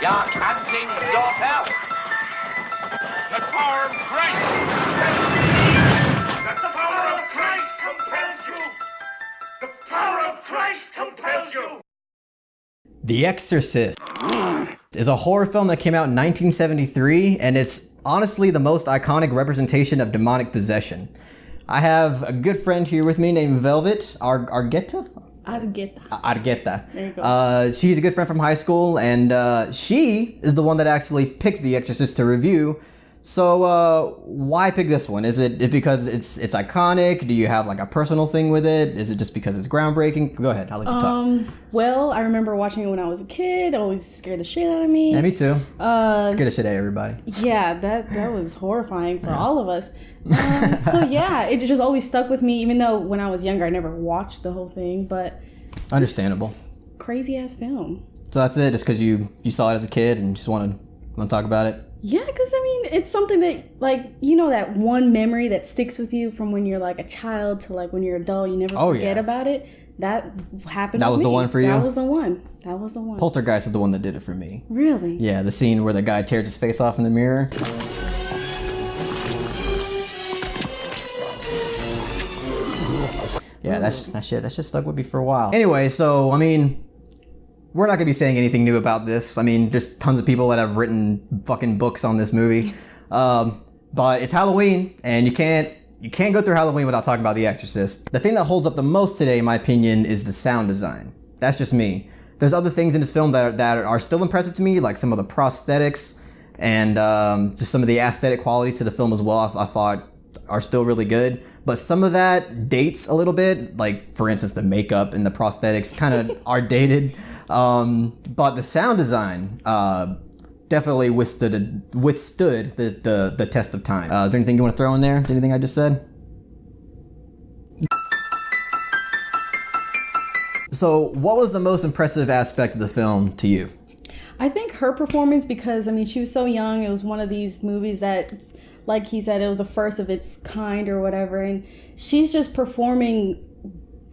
dark hunting, daughter. The power of Christ! The power of Christ compels you! The power of Christ compels you! The Exorcist is a horror film that came out in 1973, and it's honestly the most iconic representation of demonic possession. I have a good friend here with me named Velvet Argueta. Argueta. There you go. She's a good friend from high school, and she is the one that actually picked The Exorcist to review. So why pick this one? Is it because it's iconic? Do you have like a personal thing with it? Is it just because it's groundbreaking? Go ahead, I'll let you talk. Well, I remember watching it when I was a kid. Always scared the shit out of me. Yeah, me too. Scared the shit out of everybody. Yeah, that was horrifying for all of us. So yeah, it just always stuck with me, even though when I was younger I never watched the whole thing, but understandable. Crazy ass film. So that's it, just because you saw it as a kid and just want to talk about it? Yeah, because I mean, it's something that, like, you know, that one memory that sticks with you from when you're like a child to like when you're adult, you never forget about it. That happened. That was the one for you? That was the one. Poltergeist is the one that did it for me. Really? Yeah, the scene where the guy tears his face off in the mirror. Yeah, that shit stuck with me for a while. Anyway, so I mean, we're not gonna be saying anything new about this. I mean, there's tons of people that have written fucking books on this movie. But it's Halloween, and you can't go through Halloween without talking about The Exorcist. The thing that holds up the most today, in my opinion, is the sound design. That's just me. There's other things in this film that are still impressive to me, like some of the prosthetics and just some of the aesthetic qualities to the film as well. I thought are still really good, but some of that dates a little bit. Like, for instance, the makeup and the prosthetics kind of are dated. But the sound design definitely withstood the test of time. Is there anything you want to throw in there? Anything I just said? So what was the most impressive aspect of the film to you? I think her performance, because I mean, she was so young. It was one of these movies that, like he said, it was the first of its kind or whatever, and she's just performing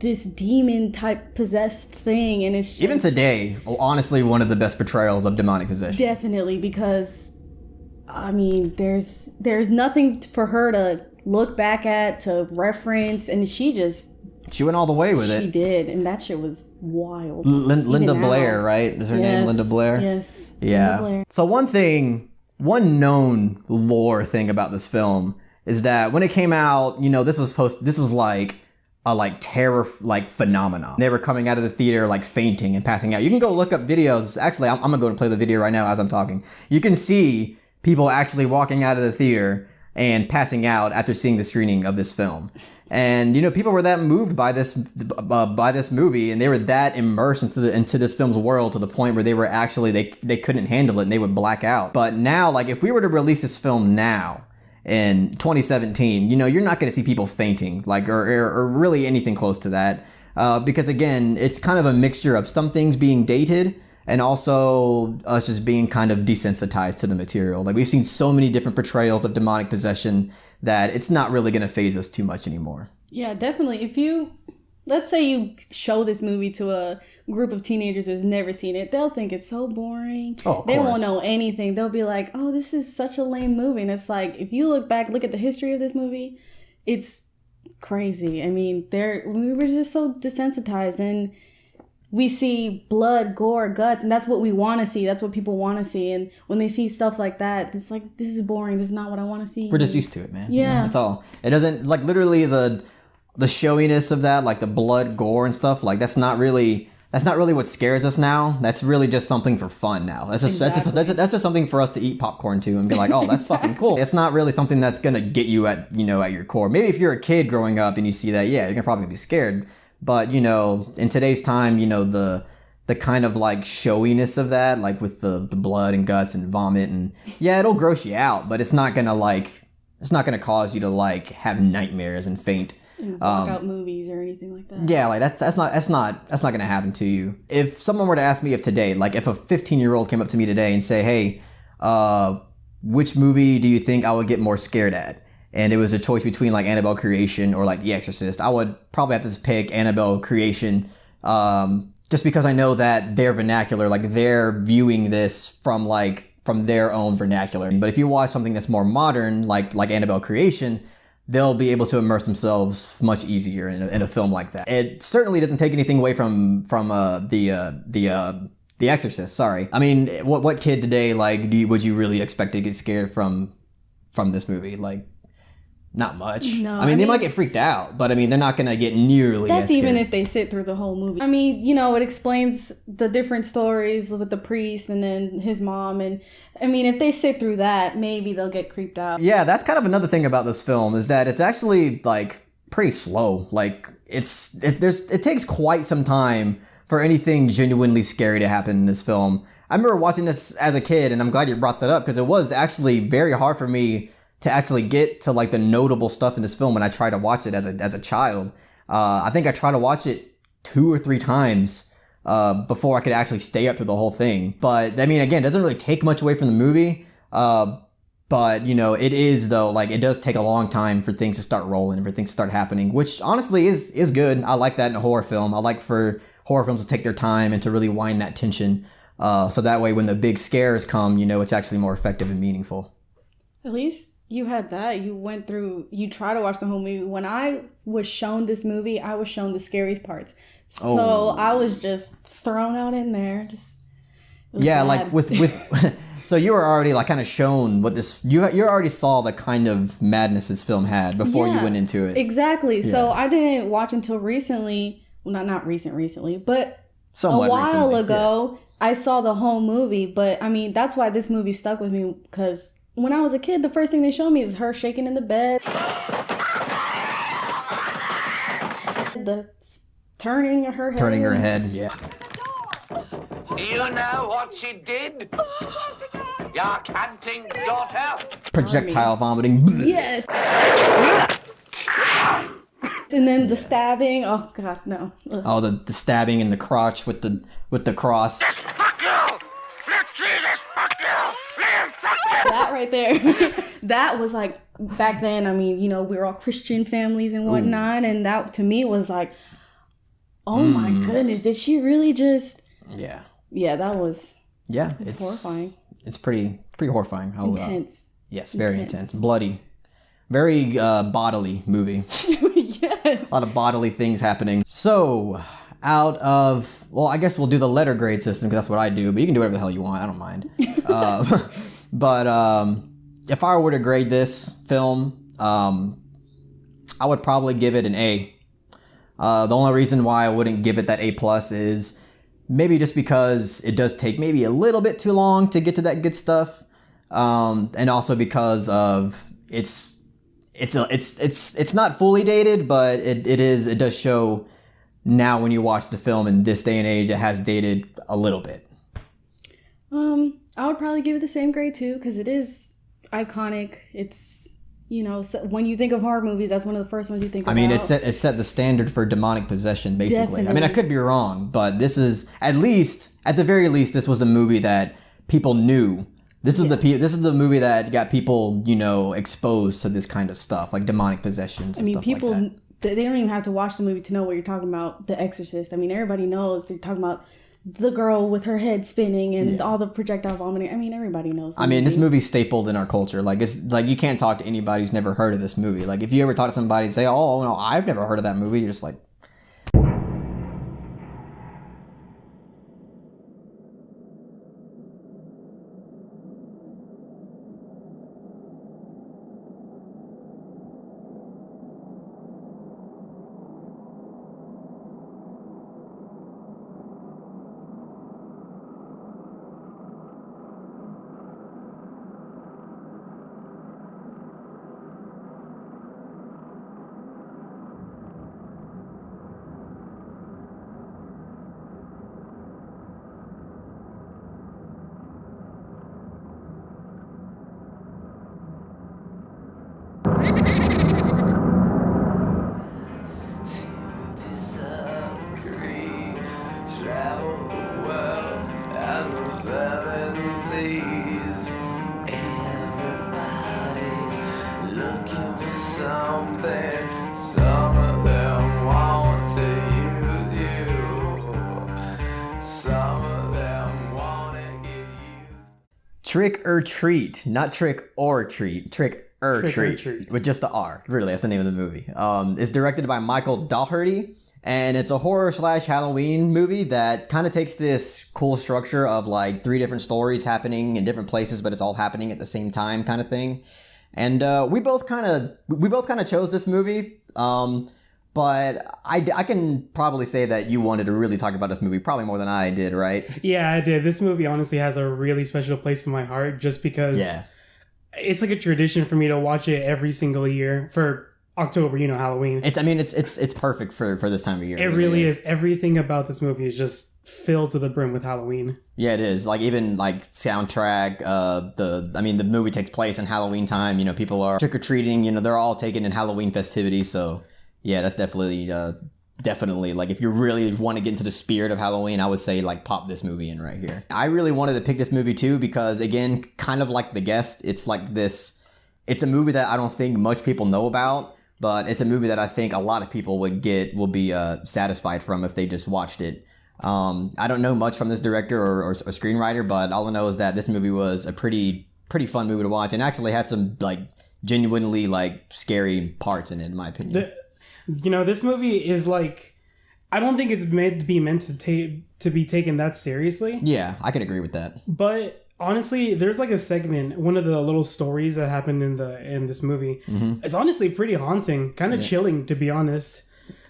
this demon type possessed thing, and it's just, even today, honestly, one of the best portrayals of demonic possession. Definitely, because I mean, there's nothing for her to look back at, to reference, and she went all the way with it. She did, and that shit was wild. Linda Blair, right? Is her name Linda Blair? Yes. Yeah. Linda Blair. So one known lore thing about this film is that when it came out, you know, this was like a terror phenomenon. They were coming out of the theater like fainting and passing out. You can go look up videos. Actually, I'm gonna go and play the video right now as I'm talking. You can see people actually walking out of the theater and passing out after seeing the screening of this film. And you know, people were that moved by this movie, and they were that immersed into this film's world to the point where they were actually they couldn't handle it and they would black out. But now, like, if we were to release this film now in 2017, you know, you're not going to see people fainting, like, or really anything close to that, because again, it's kind of a mixture of some things being dated and also us just being kind of desensitized to the material. Like, we've seen so many different portrayals of demonic possession that it's not really going to faze us too much anymore. Yeah, definitely. Let's say you show this movie to a group of teenagers who's never seen it, they'll think it's so boring. Oh, of they course. won't know anything. They'll be like, oh, this is such a lame movie. And it's like, if you look at the history of this movie, it's crazy. I mean, we were just so desensitized, and we see blood, gore, guts, and that's what we want to see. That's what people want to see. And when they see stuff like that, it's like, this is boring. This is not what I want to see. We're just used to it, man. Yeah. That's all. It doesn't, like, literally the showiness of that, like the blood, gore, and stuff, like, that's not really what scares us now. That's really just something for fun now. That's just something for us to eat popcorn to and be like, oh, that's fucking cool. It's not really something that's gonna get you at your core. Maybe if you're a kid growing up and you see that, yeah, you're gonna probably be scared. But, you know, in today's time, you know, the kind of like showiness of that, like with the blood and guts and vomit, and yeah, it'll gross you out, but it's not gonna cause you to like have nightmares and faint. And block out movies or anything like that. Yeah, like that's not gonna happen to you. If someone were to ask me if today, like if a 15-year-old came up to me today and say, hey, which movie do you think I would get more scared at? And it was a choice between like Annabelle Creation or like The Exorcist, I would probably have to pick Annabelle Creation, just just because I know that their vernacular, like they're viewing this from their own vernacular. But if you watch something that's more modern, like Annabelle Creation, they'll be able to immerse themselves much easier in a film like that. It certainly doesn't take anything away from the Exorcist. Sorry, I mean, what kid today would you really expect to get scared from this movie? Like, not much. No, I mean, they might get freaked out, but I mean, they're not gonna get nearly. That's as scared. even if they sit through the whole movie. I mean, it explains the different stories with the priest and then his mom, and I mean, if they sit through that, maybe they'll get creeped out. Yeah, that's kind of another thing about this film is that it's actually like pretty slow. Like it takes quite some time for anything genuinely scary to happen in this film. I remember watching this as a kid, and I'm glad you brought that up because it was actually very hard for me to actually get to like the notable stuff in this film when I tried to watch it as a child. I think I tried to watch it 2 or 3 times before I could actually stay up through the whole thing. But I mean, again, it doesn't really take much away from the movie. But it is though, like it does take a long time for things to start rolling and for things to start happening, which honestly is good. I like that in a horror film. I like for horror films to take their time and to really wind that tension. So that way when the big scares come, it's actually more effective and meaningful. At least you had that. You try to watch the whole movie. When I was shown this movie, I was shown the scariest parts. So I was just thrown out in there. Yeah, bad. Like with so you were already like kind of shown what this, you already saw the kind of madness this film had before you went into it. Exactly. Yeah. So I didn't watch until recently. Well, not recently, but somewhat a while recently, ago, I saw the whole movie. But I mean, that's why this movie stuck with me, because when I was a kid, the first thing they showed me is her shaking in the bed. The turning her head. Turning her head, yeah. You know what she did? Your canting daughter. Projectile vomiting. Yes. And then the stabbing. Oh God, no. Ugh. Oh, the stabbing in the crotch with the cross. Fuck you! Jesus, fuck you! Man, fuck you! That right there. That was like, back then, I mean, we were all Christian families and whatnot. Ooh. And that to me was like, oh my goodness, did she really just... Yeah. Yeah, that was... Yeah. It's horrifying. It's pretty horrifying. Intense. Yes, very intense. Bloody. Very bodily movie. Yes. A lot of bodily things happening. So, I guess we'll do the letter grade system because that's what I do, but you can do whatever the hell you want. I don't mind. But if I were to grade this film, I would probably give it an A. The only reason why I wouldn't give it that A+ is maybe just because it does take maybe a little bit too long to get to that good stuff, and also because of it's not fully dated, but it does show now when you watch the film in this day and age it has dated a little bit. I would probably give it the same grade too, because it is iconic. It's so when you think of horror movies, that's one of the first ones you think about. I mean, it set the standard for demonic possession, basically. Definitely. I mean, I could be wrong, but this is at the very least, this was the movie that people knew. This is the movie that got people, exposed to this kind of stuff, like demonic possessions and stuff like that. They don't even have to watch the movie to know what you're talking about. The Exorcist. I mean, everybody knows they're talking about the girl with her head spinning and all the projectile vomiting. I mean, everybody knows. This movie's stapled in our culture. Like, it's like you can't talk to anybody who's never heard of this movie. Like, if you ever talk to somebody and say, "Oh, no, I've never heard of that movie," you're just like. Trick or Treat, not Trick or Treat. Trick or Treat, with just the R. Really, that's the name of the movie. It's directed by Michael Dougherty, and it's a horror / Halloween movie that kind of takes this cool structure of like 3 different stories happening in different places, but it's all happening at the same time, kind of thing. And we both kind of chose this movie. But I can probably say that you wanted to really talk about this movie probably more than I did, right? Yeah, I did. This movie honestly has a really special place in my heart just because it's like a tradition for me to watch it every single year for October, Halloween. It's perfect for this time of year. It really is. Everything about this movie is just filled to the brim with Halloween. Yeah, it is. Like even like soundtrack, the movie takes place in Halloween time, people are trick-or-treating, they're all taken in Halloween festivities, so yeah, that's definitely like if you really want to get into the spirit of Halloween, I would say like pop this movie in right here. I really wanted to pick this movie too because again, kind of like The Guest, it's a movie that I don't think much people know about, but it's a movie that I think a lot of people will be satisfied from if they just watched it. I don't know much from this director or screenwriter, but all I know is that this movie was a pretty fun movie to watch and actually had some like genuinely like scary parts in it, in my opinion. This movie is like, I don't think it's meant to be taken that seriously. Yeah, I can agree with that. But honestly, there's like a segment, one of the little stories that happened in this movie. Mm-hmm. It's honestly pretty haunting, kind of chilling, to be honest.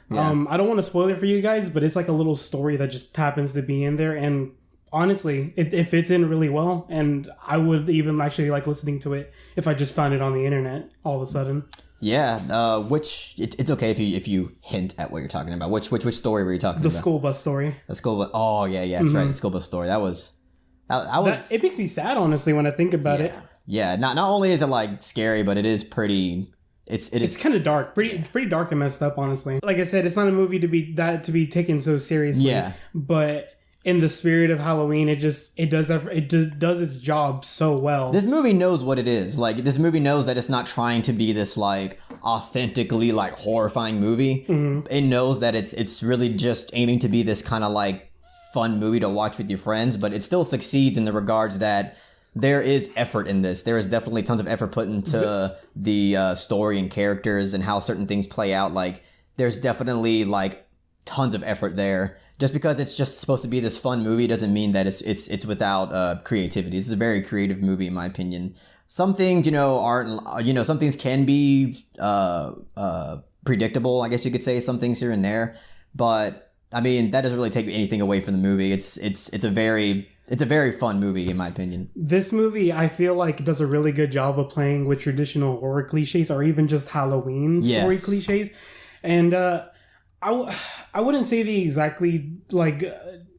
Yeah. I don't want to spoil it for you guys, but it's like a little story that just happens to be in there, and honestly, it fits in really well. And I would even actually like listening to it if I just found it on the internet all of a sudden. Yeah, which it's okay if you hint at what you're talking about. Which story were you talking about? The school bus story. The school bus. Oh yeah, that's right. The school bus story. That was. It makes me sad, honestly, when I think about it. Yeah. Not only is it like scary, but it is pretty. It's kind of dark, pretty dark and messed up, honestly. Like I said, it's not a movie to be taken so seriously. Yeah. But in the spirit of Halloween, it does its job so well. This movie knows what it is. Like, this movie knows that it's not trying to be this like authentically like horrifying movie. Mm-hmm. It knows that it's really just aiming to be this kind of like fun movie to watch with your friends, but it still succeeds in the regards that there is effort in this. There is definitely tons of effort put into the story and characters and how certain things play out. Like, there's definitely like tons of effort there. Just because it's just supposed to be this fun movie doesn't mean that it's without creativity. This is a very creative movie, in my opinion. Some things, aren't, some things can be predictable, I guess you could say, some things here and there. But, I mean, that doesn't really take anything away from the movie. It's a very fun movie, in my opinion. This movie, I feel like, does a really good job of playing with traditional horror cliches or even just Halloween story cliches. And, I wouldn't say they exactly like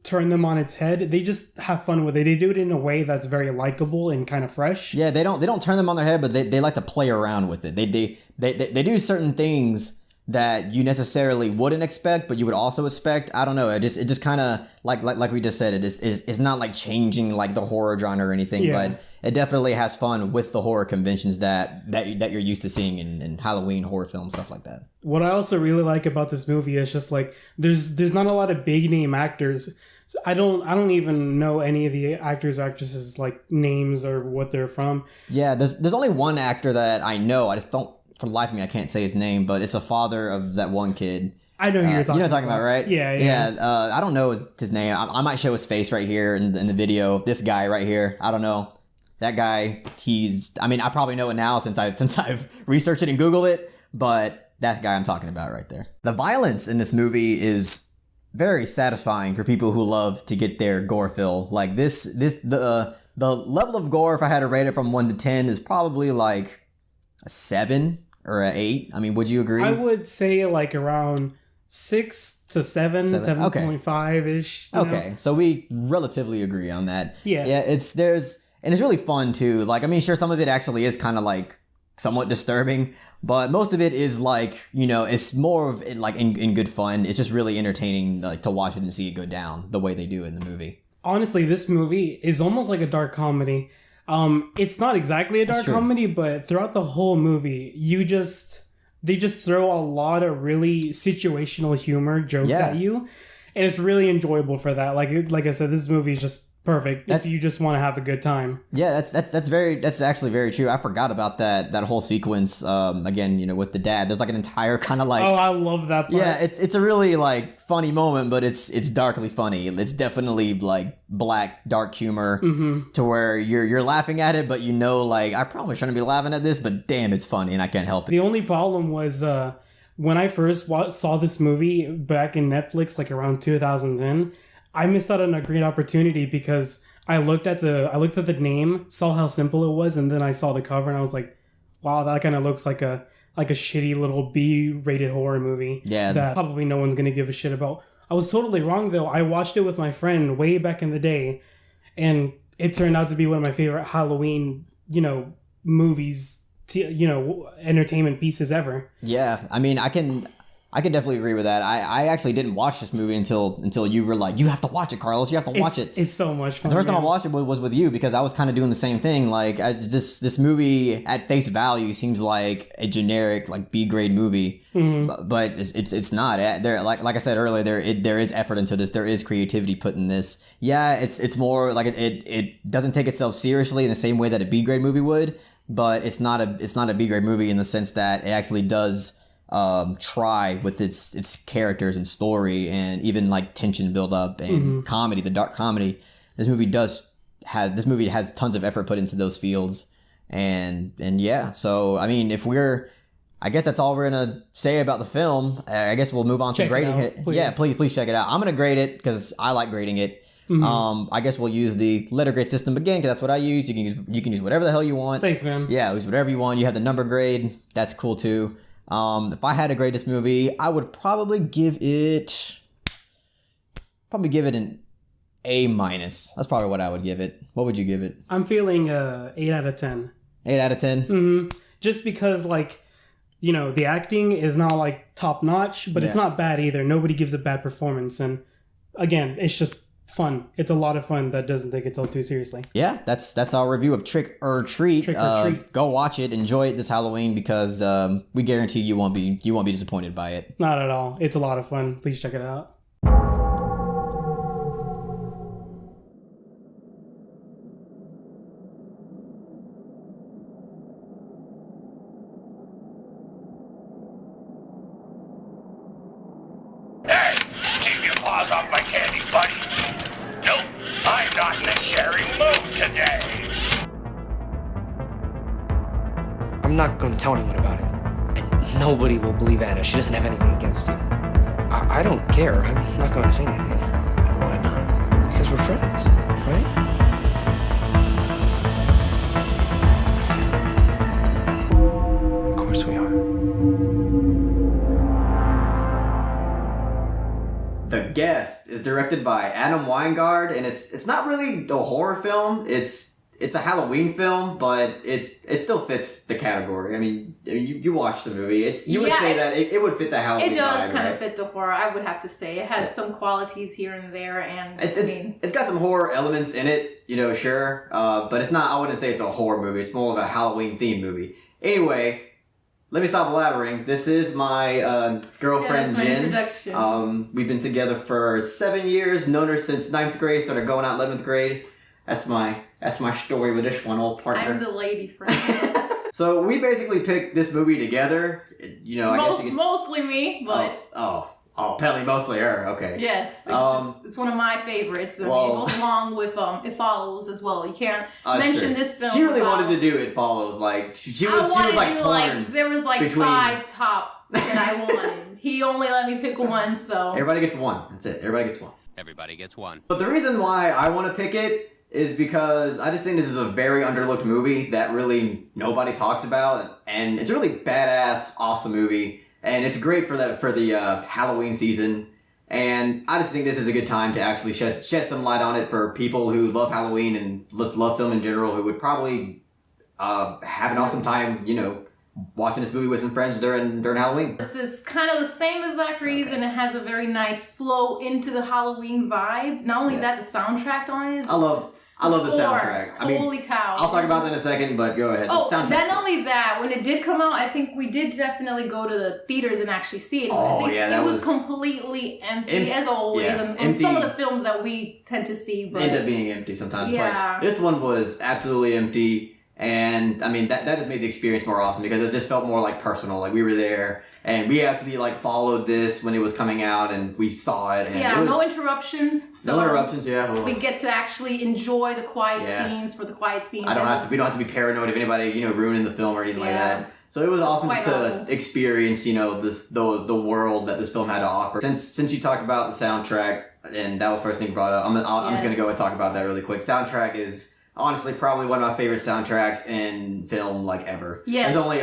turn them on its head. They just have fun with it. They do it in a way that's very likable and kind of fresh. Yeah, they don't turn them on their head, but they like to play around with it. They do certain things that you necessarily wouldn't expect, but you would also expect. I don't know. It just kind of like we just said. It's not like changing like the horror genre or anything, but it definitely has fun with the horror conventions that you're used to seeing in Halloween horror films, stuff like that. What I also really like about this movie is just like there's not a lot of big name actors. I don't even know any of the actors or actresses like names or what they're from. Yeah, there's only one actor that I know. I just don't. For the life of me, I can't say his name, but it's the father of that one kid. I know who you're talking about. You know what I'm talking about, right? Yeah. I don't know his name. I might show his face right here in the video. This guy right here. I don't know. That guy, I probably know it now since I've researched it and Googled it, but that guy I'm talking about right there. The violence in this movie is very satisfying for people who love to get their gore fill. Like the level of gore, if I had to rate it from 1 to 10, is probably like a 7 or an 8. I mean, would you agree? I would say like around 6 to 7.5-ish. Okay, so we relatively agree on that. Yeah. Yeah, it's really fun too. Like, I mean, sure, some of it actually is kind of like somewhat disturbing, but most of it is like, it's more of it like in good fun. It's just really entertaining, like, to watch it and see it go down the way they do in the movie. Honestly, this movie is almost like a dark comedy. It's not exactly a dark comedy, but throughout the whole movie, they just throw a lot of really situational humor jokes at you, and it's really enjoyable for that. Like I said, this movie is just perfect. If you just want to have a good time. Yeah, that's actually very true. I forgot about that whole sequence. Again, you know, with the dad, there's like an entire kind of like. Oh, I love that part. Yeah, it's a really like funny moment, but it's darkly funny. It's definitely like black dark humor to where you're laughing at it, but you know, like I probably shouldn't be laughing at this, but damn, it's funny and I can't help it. The only problem was when I first saw this movie back in Netflix, like around 2010. I missed out on a great opportunity because I looked at the name, saw how simple it was, and then I saw the cover and I was like, wow, that kind of looks like a shitty little B-rated horror movie. Yeah. That probably no one's gonna give a shit about. I was totally wrong though. I watched it with my friend way back in the day, and it turned out to be one of my favorite Halloween, movies, entertainment pieces ever. Yeah, I mean, I can definitely agree with that. I actually didn't watch this movie until you were like, you have to watch it, Carlos. You have to watch it. It's so much fun. The first time I watched it was with you because I was kind of doing the same thing. Like, this movie at face value seems like a generic like B-grade movie, but it's not. There, like I said earlier, there is effort into this. There is creativity put in this. Yeah, it's more like it doesn't take itself seriously in the same way that a B-grade movie would, but it's not a B-grade movie in the sense that it actually does. Try with its characters and story and even like tension build up and comedy, the dark comedy. This movie has tons of effort put into those fields and yeah. So I mean, I guess that's all we're gonna say about the film. I guess we'll move on to grading it. Yeah, please check it out. I'm gonna grade it because I like grading it. I guess we'll use the letter grade system again because that's what I use. You can use whatever the hell you want. Thanks, man. Yeah, use whatever you want. You have the number grade. That's cool too. If I had to grade this movie, I would probably give it an A-. That's probably what I would give it. What would you give it? I'm feeling 8 out of 10. 8 out of 10? Just because, like, the acting is not, like, top-notch, but it's not bad either. Nobody gives a bad performance. And, again, it's just fun. It's a lot of fun that doesn't take itself too seriously. Yeah, that's our review of Trick or Treat. Go watch it, enjoy it this Halloween because we guarantee you won't be disappointed by it. Not at all. It's a lot of fun. Please check it out. Hey, keep your paws off my candy, buddy. Nope, I'm not in a sharing mood today. I'm not going to tell anyone about it. And nobody will believe Anna. She doesn't have anything against you. I don't care. I'm not going to say anything. Why not? Because we're friends, right? Of course we are. The Guest is directed by Adam Weingard, and it's not really a horror film. It's a Halloween film, but it still fits the category. I mean you watch the movie. You would say that it would fit the Halloween. It does vibe, kind right? of fit the horror. I would have to say it has some qualities here and there, and It's got some horror elements in it, sure, but it's not. I wouldn't say it's a horror movie. It's more of a Halloween themed movie. Anyway. Let me stop blabbering. This is my girlfriend, my Jen. introduction. We've been together for 7 years. Known her since 9th grade. Started going out 11th grade. That's my story with this one, old partner. I'm the lady friend. So we basically picked this movie together. I guess you could... Mostly me, but apparently mostly her. Okay. yes, it's one of my favorites. It well- goes along with It Follows as well. You can't That's mention true. this film. She really without- wanted to do It Follows. Like she was like torn. Like there was like between- 5 top that I wanted. He only let me pick one, so Everybody gets one. That's it. Everybody gets one. Everybody gets one. But the reason why I want to pick it is because I just think this is a very underlooked movie that really nobody talks about, and it's a really badass, awesome movie, and it's great for the Halloween season. And I just think this is a good time to actually shed some light on it for people who love Halloween and love film in general, who would probably have an awesome time, watching this movie with some friends during Halloween. It's kind of the same as Zachary's, and it has a very nice flow into the Halloween vibe. Not only that, the soundtrack on it is I love the Score. soundtrack. I mean, Holy cow. I'll talk about that in a second, but go ahead. Oh, Soundtrack. not only that, when it did come out, I think we did definitely go to the theaters and actually see it. Oh, I think yeah, that it was was- completely empty, as always. yeah, and empty. some of the films that we tend to see, but End up being empty sometimes. Yeah. But this one was absolutely empty. And I mean, that just made the experience more awesome because it just felt more like personal. Like we were there and we actually like followed this when it was coming out and we saw it. And yeah, it was, no interruptions. So no interruptions, yeah. Well, we get to actually enjoy the quiet Yeah. scenes for the quiet scenes. we don't have to be paranoid of anybody, ruining the film or anything like Yeah. that. So it was awesome just quite to awesome. experience, the world that this film had to offer. Since you talked about the soundtrack, and that was the first thing you brought up, I'm just going to go and talk about that really quick. Soundtrack is honestly probably one of my favorite soundtracks in film, like, ever. Yes. There's only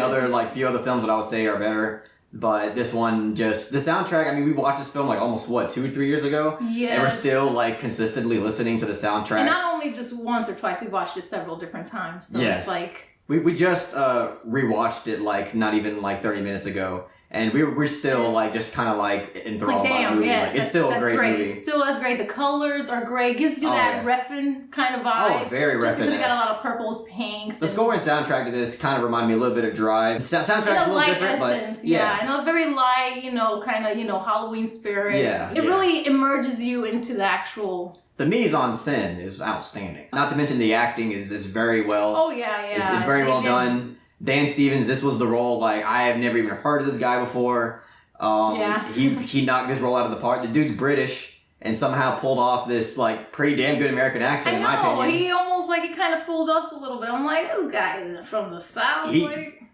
few other films that I would say are better. But this one the soundtrack, I mean, we watched this film like almost, 2 or 3 years ago? Yes. And we're still like consistently listening to the soundtrack. And not only just once or twice, we watched it several different times. So Yes. it's like... We just rewatched it like not even like 30 minutes ago. And we're still like just kind of like enthralled by the damn, movie. yes, Like, it's still a great movie. It's still as great. The colors are great. Gives you Oh, that yeah. Refn kind of vibe. Oh, very Just because you got a Refn-esque. lot of purples, pinks. The score and soundtrack to this kind of reminded me a little bit of Drive. The soundtrack's in a a little light different, essence, but yeah. In a very light, kind of, Halloween spirit. Yeah, It yeah. really immerses you into the actual... the mise-en-scène is outstanding. Not to mention the acting is very well. Oh, yeah. It's very They well did- done. Dan Stevens, this was the role, like, I have never even heard of this guy before. Yeah. He knocked this role out of the park. The dude's British and somehow pulled off this, like, pretty damn good American accent, I in my know, opinion. he almost, he kind of fooled us a little bit. I'm like, this guy isn't from the South.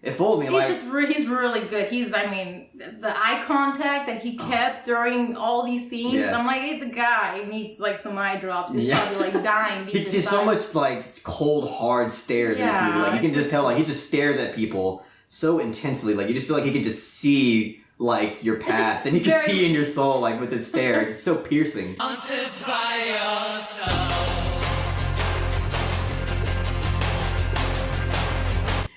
It fooled me, He's he's really good. The eye contact that he kept during all these scenes. Yes. I'm like, hey, the guy needs some eye drops. He's Yeah. probably dying. deep He sees so inside. much cold, hard stares in this Yeah, movie. Like you can it's just tell, he just stares at people so intensely. Like you just feel like he can just see your past, just and he can very- see in your soul with his stare. It's so piercing.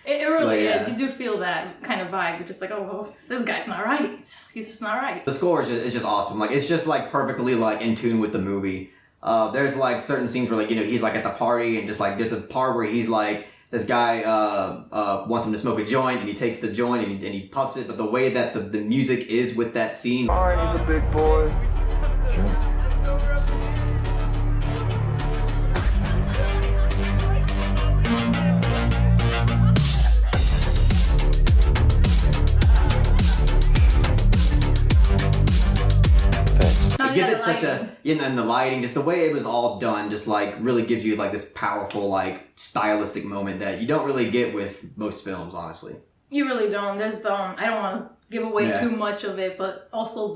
It really But, yeah. is. You do feel that kind of vibe. You're just like, oh, well, this guy's not right. He's just not right. The score is just awesome. It's just perfectly in tune with the movie. There's certain scenes where he's at the party and just there's a part where he's this guy wants him to smoke a joint and he takes the joint and he puffs it, but the way that the music is with that scene. Alright, he's a big boy. It gives it such and the lighting, just the way it was all done, just really gives you this powerful stylistic moment that you don't really get with most films, honestly. You really don't. There's I don't want to give away Yeah. too much of it, but also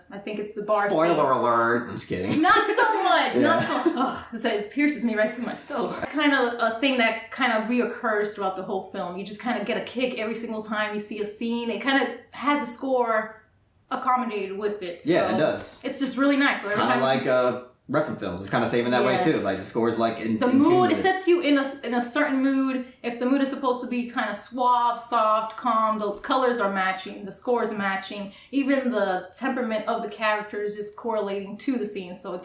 I think it's the bar scene. Spoiler alert! I'm just kidding. Not so much. Yeah. Not so. Oh, it pierces me right to my soul. Kind of a thing that kind of reoccurs throughout the whole film. You just kind of get a kick every single time you see a scene. It kind of has a score accommodated with it. So Yeah, it does. It's just really nice. So every Kind time of like Refn films. It's kind of saving that way Yes. too. The scores in the in tune mood, it with sets you in a certain mood. If the mood is supposed to be kind of suave, soft, calm, the colors are matching, the score is matching, even the temperament of the characters is correlating to the scene. So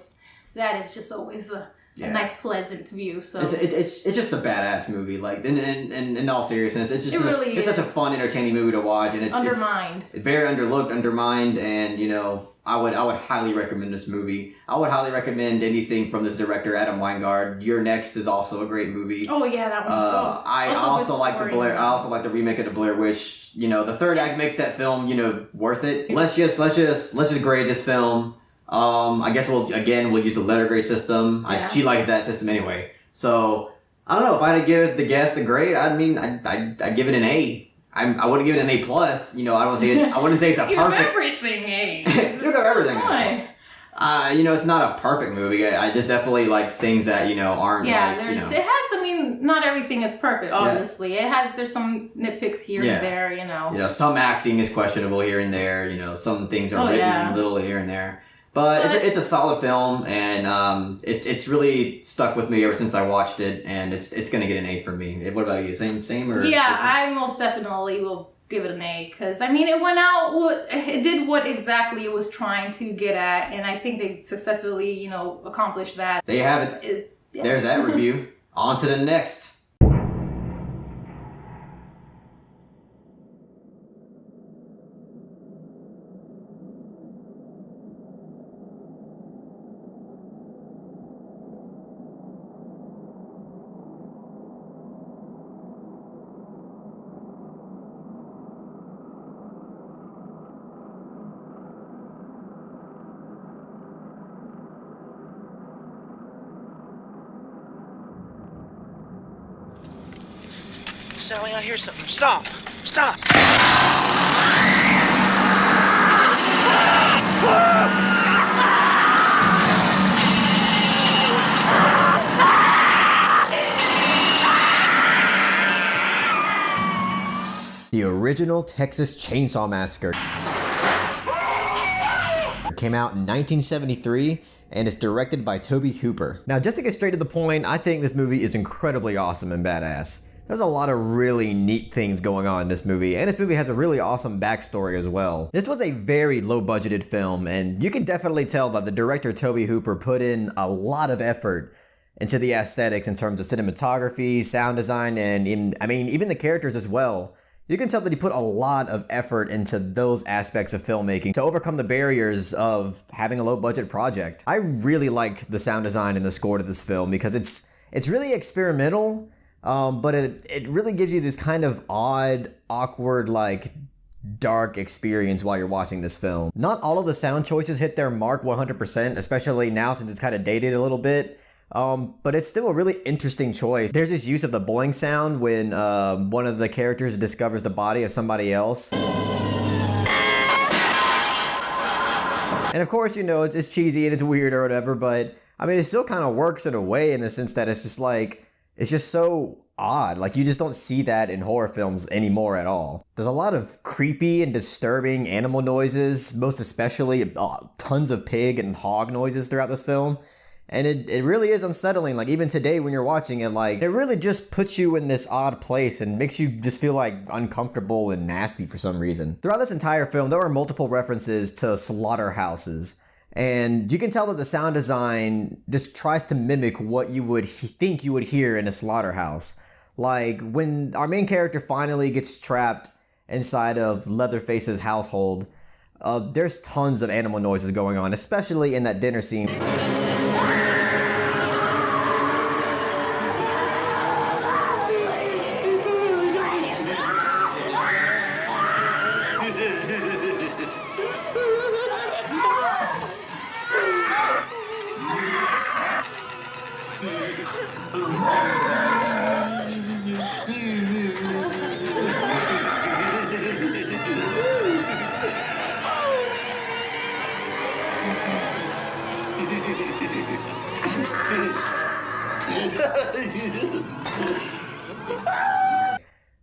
that is just always a nice, pleasant view. So It's just a badass movie. In all seriousness, it's just It really it's such a is. fun, entertaining movie to watch, and it's Undermined. It's very underlooked, undermined, and I would highly recommend this movie. I would highly recommend anything from this director, Adam Weingart. Your Next is also a great movie. oh yeah, that one's so. I also like the Blair. I also like the remake of the Blair Witch. The third act makes that film worth it. Let's just grade this film. I guess we'll use the letter grade system. Yeah. She likes that system anyway. So I don't know if I had to give the guest a grade. I mean, I'd give it an A. I wouldn't give it an A plus. I wouldn't say it's a Give perfect. everything A. Give everything an A Nice. plus. It's not a perfect movie. I just definitely like things that aren't. Yeah, it has. I mean, not everything is perfect. Obviously, there's some nitpicks here Yeah. and there. Some acting is questionable here and there. Some things are written yeah. a little here and there. But it's a solid film, and it's really stuck with me ever since I watched it, and it's gonna get an A from me. What about you? Same or? Yeah, different? I most definitely will give it an A because it went out. It did what exactly it was trying to get at, and I think they successfully accomplished that. They have it. There's that review. On to the next. Sally, I hear something. Stop! Stop! The original Texas Chainsaw Massacre came out in 1973 and is directed by Tobe Hooper. Now, just to get straight to the point, I think this movie is incredibly awesome and badass. There's a lot of really neat things going on in this movie, and this movie has a really awesome backstory as well. This was a very low-budgeted film, and you can definitely tell that the director Tobe Hooper put in a lot of effort into the aesthetics in terms of cinematography, sound design, and even the characters as well. You can tell that he put a lot of effort into those aspects of filmmaking to overcome the barriers of having a low-budget project. I really like the sound design and the score to this film because it's really experimental, but it really gives you this kind of odd, awkward, like, dark experience while you're watching this film. Not all of the sound choices hit their mark 100%, especially now since it's kind of dated a little bit. But it's still a really interesting choice. There's this use of the boing sound when one of the characters discovers the body of somebody else. And of course, you know, it's cheesy and it's weird or whatever, but I mean, it still kind of works in a way in the sense that it's just like, it's just so odd. Like, you just don't see that in horror films anymore at all. There's a lot of creepy and disturbing animal noises, most especially tons of pig and hog noises throughout this film. And it really is unsettling. Like, even today when you're watching it, like, it really just puts you in this odd place and makes you just feel like uncomfortable and nasty for some reason. Throughout this entire film, there are multiple references to slaughterhouses. And you can tell that the sound design just tries to mimic what you would think you would hear in a slaughterhouse. Like, when our main character finally gets trapped inside of Leatherface's household, there's tons of animal noises going on, especially in that dinner scene.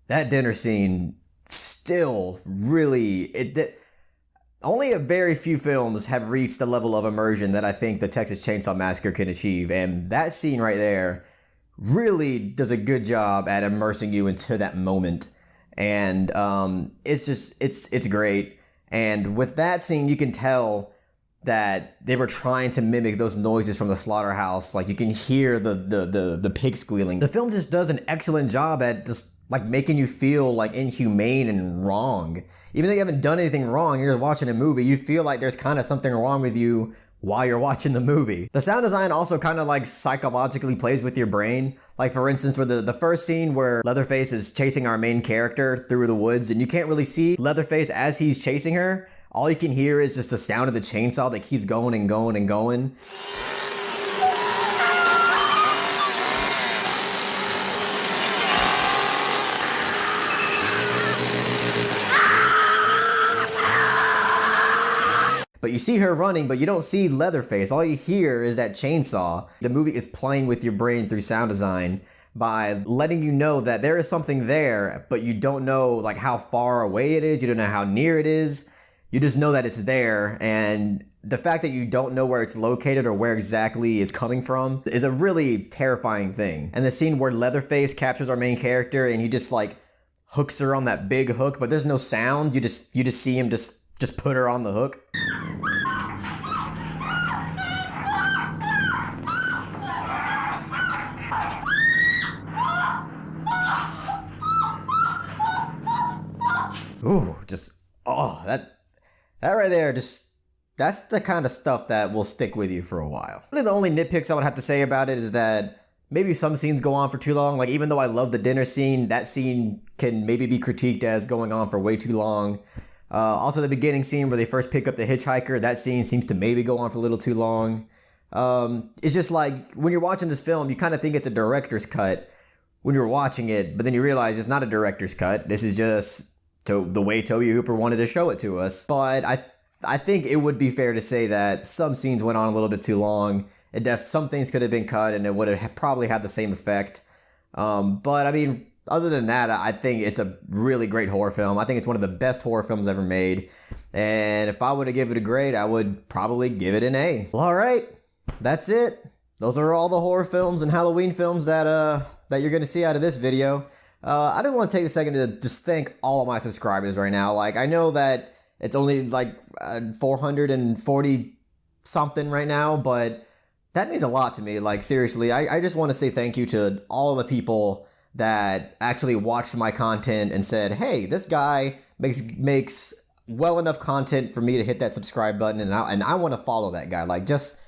That dinner scene still really, only a very few films have reached the level of immersion that I think the Texas Chainsaw Massacre can achieve, and that scene right there really does a good job at immersing you into that moment. And it's great. And with that scene, you can tell that they were trying to mimic those noises from the slaughterhouse. Like, you can hear the pig squealing. The film just does an excellent job at just like making you feel like inhumane and wrong. Even though you haven't done anything wrong, you're just watching a movie, you feel like there's kind of something wrong with you while you're watching the movie. The sound design also kind of like psychologically plays with your brain. Like, for instance, for the first scene where Leatherface is chasing our main character through the woods and you can't really see Leatherface as he's chasing her. All you can hear is just the sound of the chainsaw that keeps going and going and going. But you see her running, but you don't see Leatherface. All you hear is that chainsaw. The movie is playing with your brain through sound design by letting you know that there is something there, but you don't know like how far away it is. You don't know how near it is. You just know that it's there. And the fact that you don't know where it's located or where exactly it's coming from is a really terrifying thing. And the scene where Leatherface captures our main character and he just like hooks her on that big hook, but there's no sound. You just see him just put her on the hook. Ooh, just, oh, that right there, just, that's the kind of stuff that will stick with you for a while. Really, the only nitpicks I would have to say about it is that maybe some scenes go on for too long. Like, even though I love the dinner scene, that scene can maybe be critiqued as going on for way too long. Also, the beginning scene where they first pick up the hitchhiker, that scene seems to maybe go on for a little too long. It's just like, when you're watching this film, you kind of think it's a director's cut when you're watching it, but then you realize it's not a director's cut. This is just the way Tobe Hooper wanted to show it to us. But I think it would be fair to say that some scenes went on a little bit too long. Some things could have been cut and it would have probably had the same effect. But I mean, other than that, I think it's a really great horror film. I think it's one of the best horror films ever made. And if I were to give it a grade, I would probably give it an A. Well, all right, that's it. Those are all the horror films and Halloween films that you're going to see out of this video. I didn't want to take a second to just thank all of my subscribers right now. Like, I know that it's only like 440 something right now, but that means a lot to me. Like, seriously, I just want to say thank you to all the people that actually watched my content and said, hey, this guy makes well enough content for me to hit that subscribe button, and I want to follow that guy. Like, just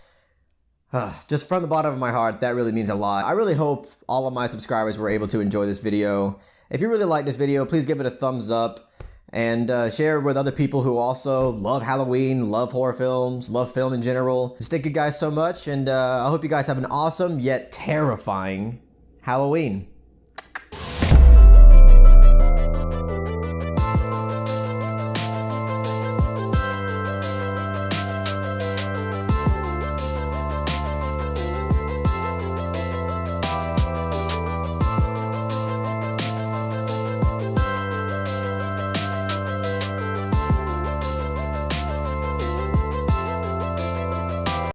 from the bottom of my heart, that really means a lot. I really hope all of my subscribers were able to enjoy this video. If you really like this video, please give it a thumbs up and share it with other people who also love Halloween, love horror films, love film in general. Just thank you guys so much, and I hope you guys have an awesome yet terrifying Halloween.